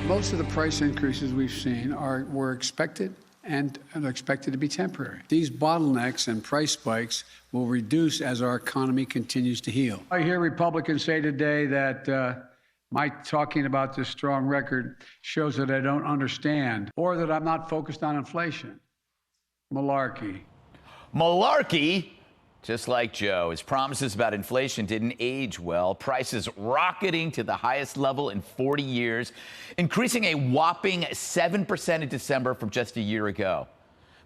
Most of the price increases we've seen were expected and are expected to be temporary. These bottlenecks and price spikes will reduce as our economy continues to heal. I hear Republicans say today that my talking about this strong record shows that I don't understand or that I'm not focused on inflation. Malarkey. Malarkey? Just like Joe, his promises about inflation didn't age well. Prices rocketing to the highest level in 40 years, increasing a whopping 7% in December from just a year ago.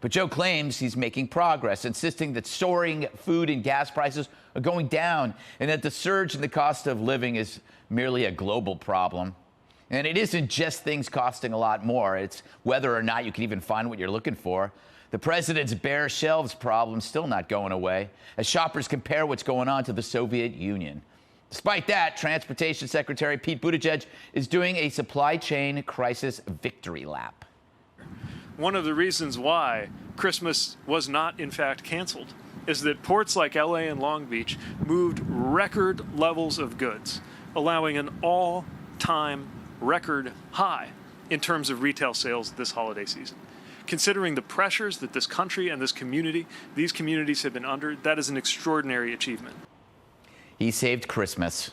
But Joe claims he's making progress, insisting that soaring food and gas prices are going down and that the surge in the cost of living is merely a global problem. And it isn't just things costing a lot more. It's whether or not you can even find what you're looking for. The president's bare shelves problem still not going away as shoppers compare what's going on to the Soviet Union. Despite that, Transportation Secretary Pete Buttigieg is doing a supply chain crisis victory lap. One of the reasons why Christmas was not, in fact, canceled is that ports like LA and Long Beach moved record levels of goods, allowing an all-time record high in terms of retail sales this holiday season. Considering the pressures that this country and these communities have been under, that is an extraordinary achievement. He saved Christmas.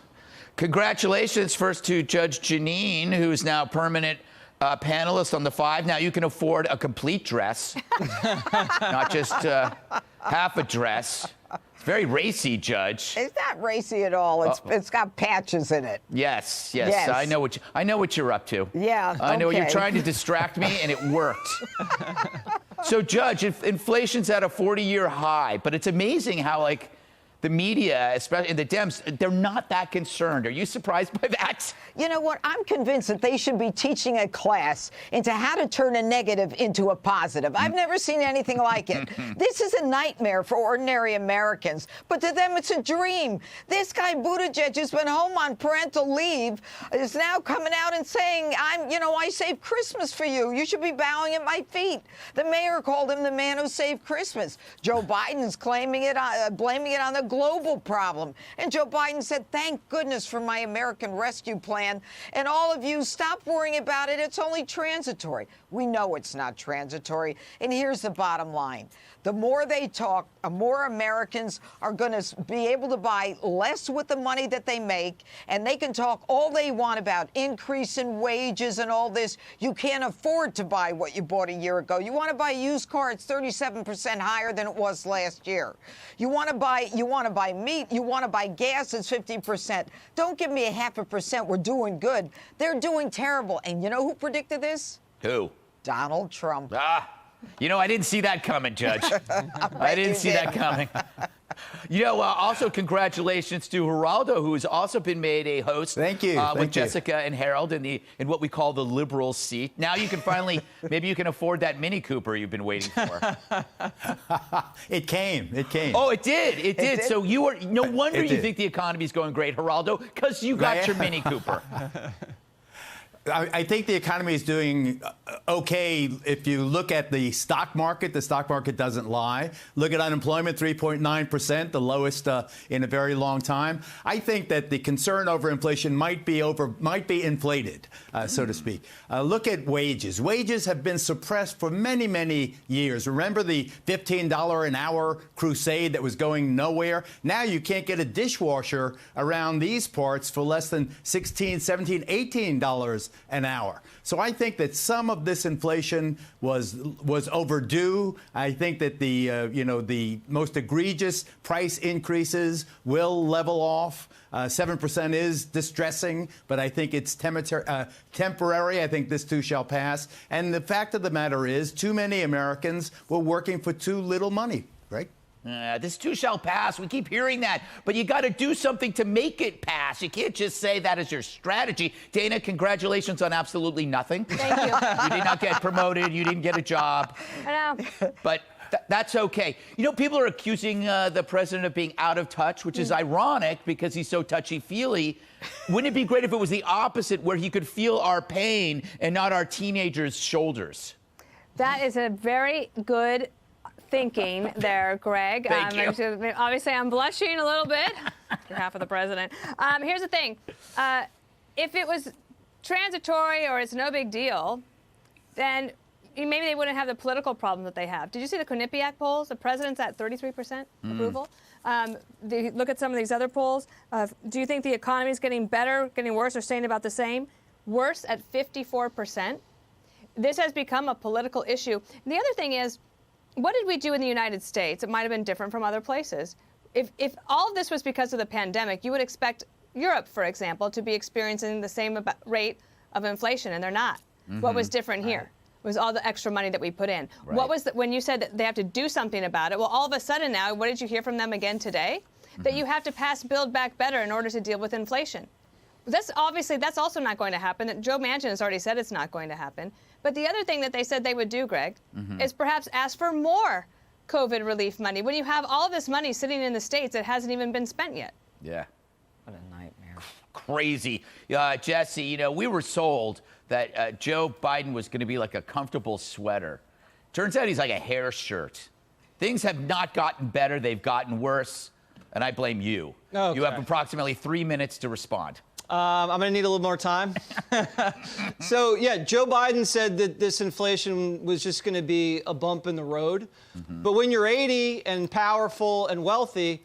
Congratulations first to Judge Jeanine, who's now permanent panelist on The Five. Now you can afford a complete dress, not just half a dress. It's very racy, Judge. It's not racy at all. It's got patches in it. Yes. I know what you're up to. Yeah. I know okay. you're trying to distract me, and it worked. So, Judge, inflation's at a 40-year high, but it's amazing how, the media, especially the Dems, they're not that concerned. Are you surprised by that? You know what? I'm convinced that they should be teaching a class into how to turn a negative into a positive. I've never seen anything like it. This is a nightmare for ordinary Americans, but to them it's a dream. This guy Buttigieg, who's been home on parental leave, is now coming out and saying, I saved Christmas for you. You should be bowing at my feet. The mayor called him the man who saved Christmas. Joe Biden's blaming it on the global problem. And Joe Biden said, thank goodness for my American Rescue Plan. And all of you, stop worrying about it. It's only transitory. We know it's not transitory. And here's the bottom line. The more they talk, the more Americans are going to be able to buy less with the money that they make. And they can talk all they want about increase in wages and all this. You can't afford to buy what you bought a year ago. You want to buy a used car, it's 37% higher than it was last year. You want to buy meat, you want to buy gas, it's 50%. Don't give me a 0.5%. We're doing good. They're doing terrible. And you know who predicted this? Who? Donald Trump. I didn't see that coming, Judge. I didn't see that coming. Also congratulations to Geraldo, who has also been made a host. Thank you. With Jessica and Harold in what we call the liberal seat. Now you can finally, maybe you can afford that Mini Cooper you've been waiting for. It came. Oh, it did. So no wonder you think the economy is going great, Geraldo, because you got your Mini Cooper. I think the economy is doing okay. If you look at the stock market doesn't lie. Look at unemployment, 3.9%, the lowest in a very long time. I think that the concern over inflation might be inflated, so to speak. Look at wages. Wages have been suppressed for many, many years. Remember the $15 an hour crusade that was going nowhere? Now you can't get a dishwasher around these parts for less than $16, $17, $18 an hour. So I think that some of this inflation was overdue. I think that the most egregious price increases will level off. 7% is distressing, but I think it's temporary. I think this too shall pass. And the fact of the matter is, too many Americans were working for too little money, right? This too shall pass. We keep hearing that, but you got to do something to make it pass. You can't just say that as your strategy. Dana, congratulations on absolutely nothing. Thank you. You did not get promoted. You didn't get a job. I know. But that's okay. People are accusing the president of being out of touch, which is ironic because he's so touchy-feely. Wouldn't it be great if it was the opposite, where he could feel our pain and not our teenagers' shoulders? That is a very good thinking there, Greg. Thank you. Obviously, I'm blushing a little bit on behalf of the president. Here's the thing. If it was transitory or it's no big deal, then maybe they wouldn't have the political problem that they have. Did you see the Quinnipiac polls? The president's at 33% approval. Look at some of these other polls. Do you think the economy is getting better, getting worse, or staying about the same? Worse at 54%. This has become a political issue. The other thing is, what did we do in the United States? It might have been different from other places. If all of this was because of the pandemic, you would expect Europe, for example, to be experiencing the same rate of inflation, and they're not. What was different here was all the extra money that we put in. Right. What was when you said that they have to do something about it? Well, all of a sudden now, what did you hear from them again today? That you have to pass Build Back Better in order to deal with inflation. That's also not going to happen. Joe Manchin has already said it's not going to happen. But the other thing that they said they would do, Greg, is perhaps ask for more COVID relief money when you have all this money sitting in the states that hasn't even been spent yet. Yeah. What a nightmare. Crazy. Jesse, we were sold that Joe Biden was going to be like a comfortable sweater. Turns out he's like a hair shirt. Things have not gotten better. They've gotten worse. And I blame you. Okay. You have approximately 3 minutes to respond. I'm going to need a little more time. So, yeah, Joe Biden said that this inflation was just going to be a bump in the road. But when you're 80 and powerful and wealthy,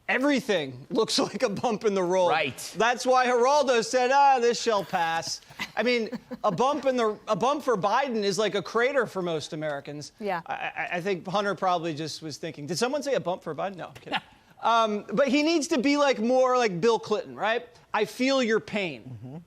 everything looks like a bump in the road. Right. That's why Geraldo said, this shall pass. I mean, a bump for Biden is like a crater for most Americans. Yeah. I think Hunter probably just was thinking, did someone say a bump for Biden? No, I'm kidding. But he needs to be more like Bill Clinton, right? I feel your pain.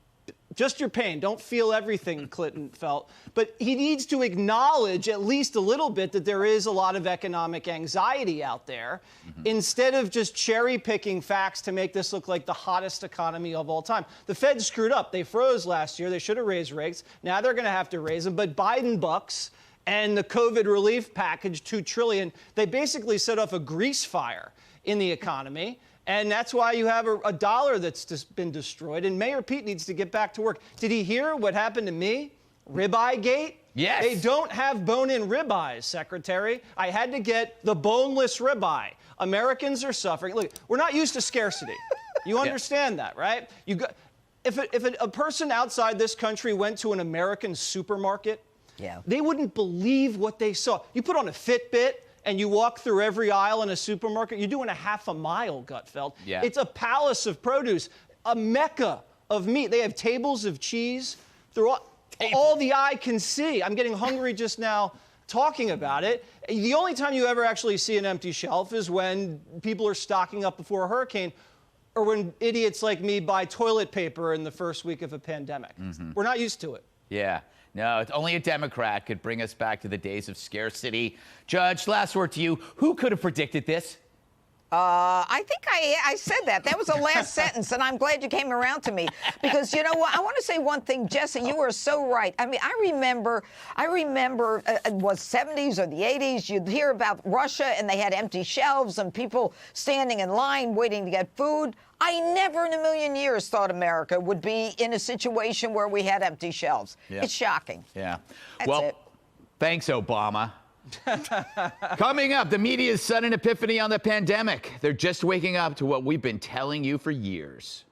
Just your pain. Don't feel everything Clinton felt. But he needs to acknowledge at least a little bit that there is a lot of economic anxiety out there, instead of just cherry picking facts to make this look like the hottest economy of all time. The Fed screwed up. They froze last year. They should have raised rates. Now they're going to have to raise them. But Biden bucks and the COVID relief package, $2 trillion, they basically set off a grease fire in the economy. And that's why you have a dollar that's just been destroyed. And Mayor Pete needs to get back to work. Did he hear what happened to me? Ribeye Gate? Yes. They don't have bone-in ribeyes, Secretary. I had to get the boneless ribeye. Americans are suffering. Look, we're not used to scarcity. You understand that, right? If a person outside this country went to an American supermarket, they wouldn't believe what they saw. You put on a Fitbit and you walk through every aisle in a supermarket, you're doing a half a mile, Gutfeld. Yeah. It's a palace of produce, a mecca of meat. They have tables of cheese through all the eye can see. I'm getting hungry just now talking about it. The only time you ever actually see an empty shelf is when people are stocking up before a hurricane, or when idiots like me buy toilet paper in the first week of a pandemic. We're not used to it. Yeah. No, it's only a Democrat could bring us back to the days of scarcity. Judge, last word to you. Who could have predicted this? I think I said that. That was the last sentence, and I'm glad you came around to me. Because you know what? I want to say one thing, Jesse. You were so right. I mean, I remember it was 70s or the 80s. You'd hear about Russia, and they had empty shelves and people standing in line waiting to get food. I never in a million years thought America would be in a situation where we had empty shelves. Yeah. It's shocking. Yeah. That's well, it. Thanks, Obama. Coming up, the media's sudden epiphany on the pandemic. They're just waking up to what we've been telling you for years.